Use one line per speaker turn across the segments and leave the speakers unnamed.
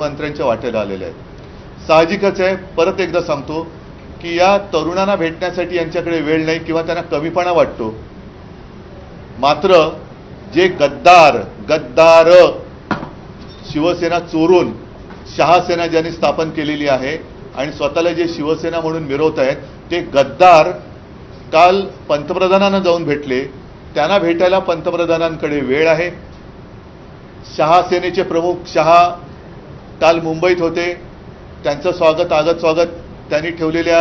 मंत्र्यांच्या वाटेला आलेले आहेत। साहजिकच आहे, परत एकदा सांगतो की या तरुणांना भेटण्यासाठी यांच्याकडे वेळ नाही किंवा त्यांना कमीपणा वाटतो। मात्र जे गद्दार शिवसेना चोरून शहासेना ज्यांनी स्थापन केलेली आहे आणि स्वतःला जे शिवसेना म्हणून मिरवत आहेत ते गद्दार काल पंतप्रधानांना जाऊन भेटले। त्यांना भेटायला पंतप्रधानांकडे वेळ आहे। शहासेनेचे प्रमुख शहा काल मुंबईत होते, त्यांचं स्वागत त्यांनी ठेवलेल्या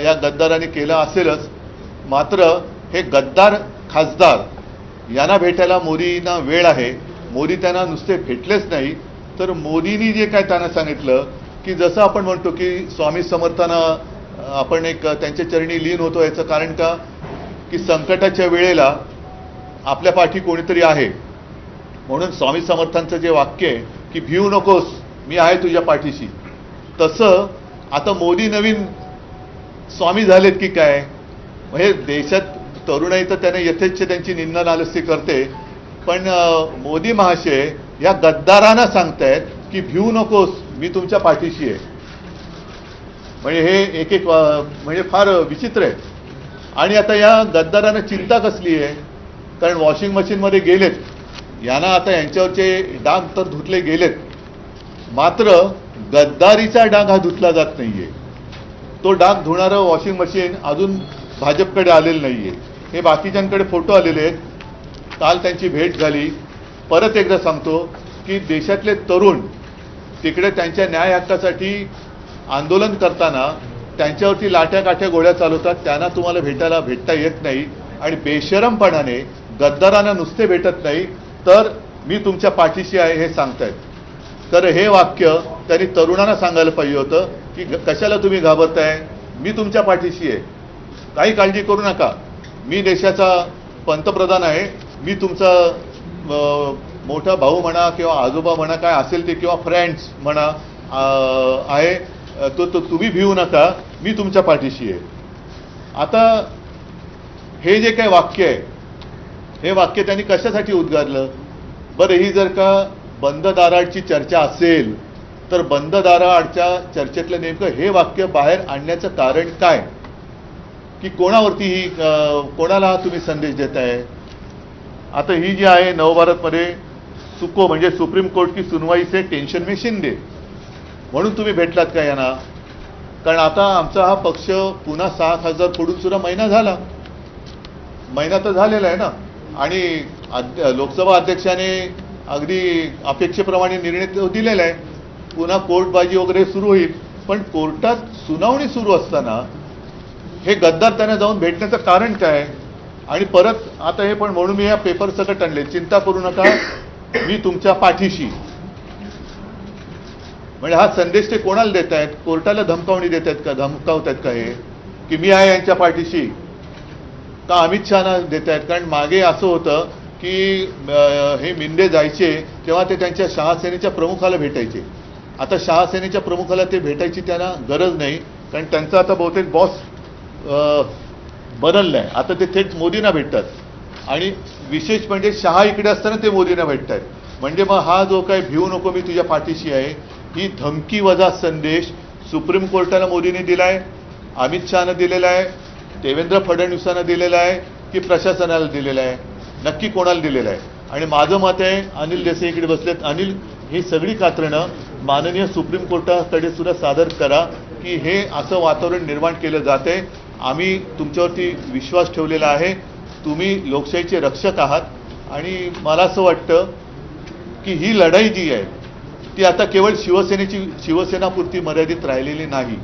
या गद्दारांनी केलं असेलच। मात्र हे गद्दार खासदार यांना भेटायला मोदींना वेळ आहे। मोदी त्यांना नुसते भेटलेच नाही तर मोदींनी जे काय त्यांना सांगितलं की जसं आपण म्हणतो की स्वामी समर्थांना आपण एक त्यांच्या चरणी लीन होतो, याचं कारण का की संकटाच्या वेळेला आपल्या पाठी कोणीतरी आहे। म्हणून स्वामी समर्थांचं जे वाक्य आहे की भिवू नकोस, मी आहे तुझ्या पाठीशी, तसं आता मोदी नवीन स्वामी झालेत की काय। म्हणजे देशात तरुणाई तर त्याने यथेच्छ त्यांची निंदा नालस्ती करते, पण मोदी महाशय या गद्दारांना सांगतायत की भिवू नकोस, मी तुमच्या पाठीशी आहे। म्हणजे हे एक म्हणजे फार विचित्र आहे। आणि आता या गद्दारांना चिंता कसली आहे, कारण वॉशिंग मशीनमध्ये गेलेत, यांना आता यांच्यावरचे डाग तर धुतले गेलेत, मात्र गद्दारीचा डाग हा धुतला जात नाहीये। तो डाग धुणारं वॉशिंग मशीन अजून भाजपकडे आलेलं नाहीये। हे बाकीच्यांकडे फोटो आलेले आहेत, काल त्यांची भेट झाली। परत एकदा सांगतो की देशातले तरुण तिकडे त्यांच्या न्याय हक्कासाठी आंदोलन करताना त्यांच्यावरती लाट्या गोळ्या चालवतात, त्यांना तुम्हाला भेटता येत नाही आणि बेशरमपणाने गद्दारांना नुसते भेटत नाही तर मी तुमच्या पाठीशी आहे हे सांगतायत। तर हे वाक्य त्यांनी तरुणांना सांगायला पाहिजे होतं की कशाला तुम्ही घाबरताय, मी तुमच्या पाठीशी आहे, काही काळजी करू नका, मी देशाचा पंतप्रधान आहे, मी तुमचा मोठा भाऊ म्हणा किंवा आजोबा म्हणा काय असेल ते किंवा फ्रेंड्स म्हणा आहे, तो तुम्ही भिवू नका, मी तुमच्या पाठीशी आहे। आता हे जे काही वाक्य आहे हे वाक्य त्यांनी कशासाठी उद्गारलं बरं। ही जर का बंद दाराआडची चर्चा असेल तर बंद दाराआडच्या चर्चेतलं नेमकं हे वाक्य बाहेर आणण्याचं कारण काय, की कोणावरती ही कोणाला तुम्ही संदेश देताय। आता ही जी आहे नवभारतमध्ये सुको म्हणजे सुप्रीम कोर्ट की सुनवाई से टेंशन में शिंदे म्हणून तुम्ही भेटलात का यांना। कारण आता आमचा हा पक्ष पुन्हा 6 खासदार फोडून सुद्धा महिना तर झालेला आहे ना, आणि लोकसभा अध्यक्षाने अगदी अपेक्षेप्रमाणे निर्णय दिलेला आहे, पुन्हा कोर्टबाजी वगैरे सुरू होईल। पण कोर्टात सुनावणी सुरू असताना हे गद्दार त्यांना जाऊन भेटण्याचं कारण काय। आणि परत आता हे पण म्हणून मी या पेपर सकट आणले, चिंता करू नका, मी तुमच्या पाठीशी। म्हणजे हा संदेश ते कोणाला देत आहेत, कोर्टाला धमकावणी देत आहेत का, धमकावत आहेत का हे की मी आहे यांच्या पाठीशी, का अमित शहाना देत आहेत। कारण मागे असं होतं की हे मिंदे जायचे तेव्हा ते त्यांच्या शहासेनेच्या प्रमुखाला भेटायचे, आता शहासेनेच्या प्रमुखाला ते भेटायची त्यांना गरज नाही, कारण त्यांचा आता बहुतेक बॉस बदलला आहे, आता ते थेट मोदींना भेटतात। आणि विशेष म्हणजे शहा इकडे असताना ते मोदींना भेटतात। म्हणजे मग हा जो काय भिवू नको मी तुझ्या पाठीशी आहे ही धमकी वजा संदेश सुप्रीम कोर्टाला मोदींनी दिलाय, अमित शहानं दिलेला आहे, देवेंद्र फडणवीसांना दिलेला आहे की प्रशासनाला दिलेला आहे, नक्की कोणाला दिलेला आहे। आणि माझं मत आहे, अनिल देसाई इकडे बसलेत, अनिल ही सगळी कात्रणं माननीय सुप्रीम कोर्टाकडे सुद्धा सादर करा की हे असं वातावरण निर्माण केलं जाते। आम्ही तुमच्यावरती विश्वास ठेवलेला आहे, तुम्ही लोकशाहीचे रक्षक आहात। आणि मला असं वाटतं की ही लढाई जी आहे ती आता केवळ शिवसेनापुरती मर्यादित राहिलेली नाही।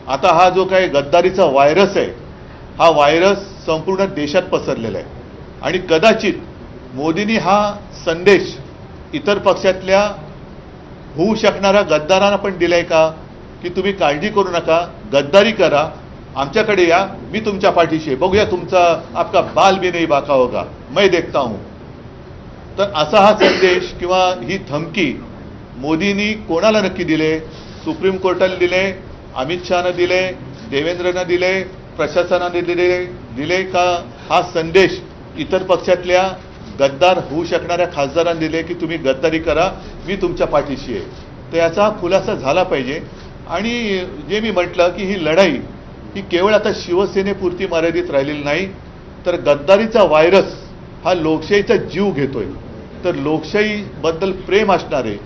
आता हा जो काही गद्दारीचा व्हायरस आहे हा व्हायरस संपूर्ण देशात पसरलेला आहे आणि कदाचित मोदींनी हा संदेश इतर पक्षातल्या होऊ शकणाऱ्या गद्दारांना पण दिलाय का की तुम्ही काळजी करू नका, गद्दारी करा, आमच्याकडे या, मी तुमच्या पाठीशी आहे, बघूया तुमचा आपका बाल भी नहीं बाका होगा, मैं देखता हूं। तर असा हा संदेश किंवा ही धमकी मोदींनी कोणाला नक्की दिले, सुप्रीम कोर्टाला दिले, अमित शहानं दिले, देवेंद्रनं दिले, प्रशासनाने दिले का हा संदेश इतर पक्षातल्या गद्दार होऊ शकणाऱ्या खासदारांना दिले की तुम्ही गद्दारी करा, मी तुमच्या पाठीशी आहे. तर याचा खुलासा झाला पाहिजे. आणि जे मी म्हटलं की ही लढाई ही केवळ आता शिवसेनेपुरती मर्यादित राहिलेली नाही, तर गद्दारीचा व्हायरस हा लोकशाहीचा जीव घेतोय. तर लोकशाहीबद्दल प्रेम असणारे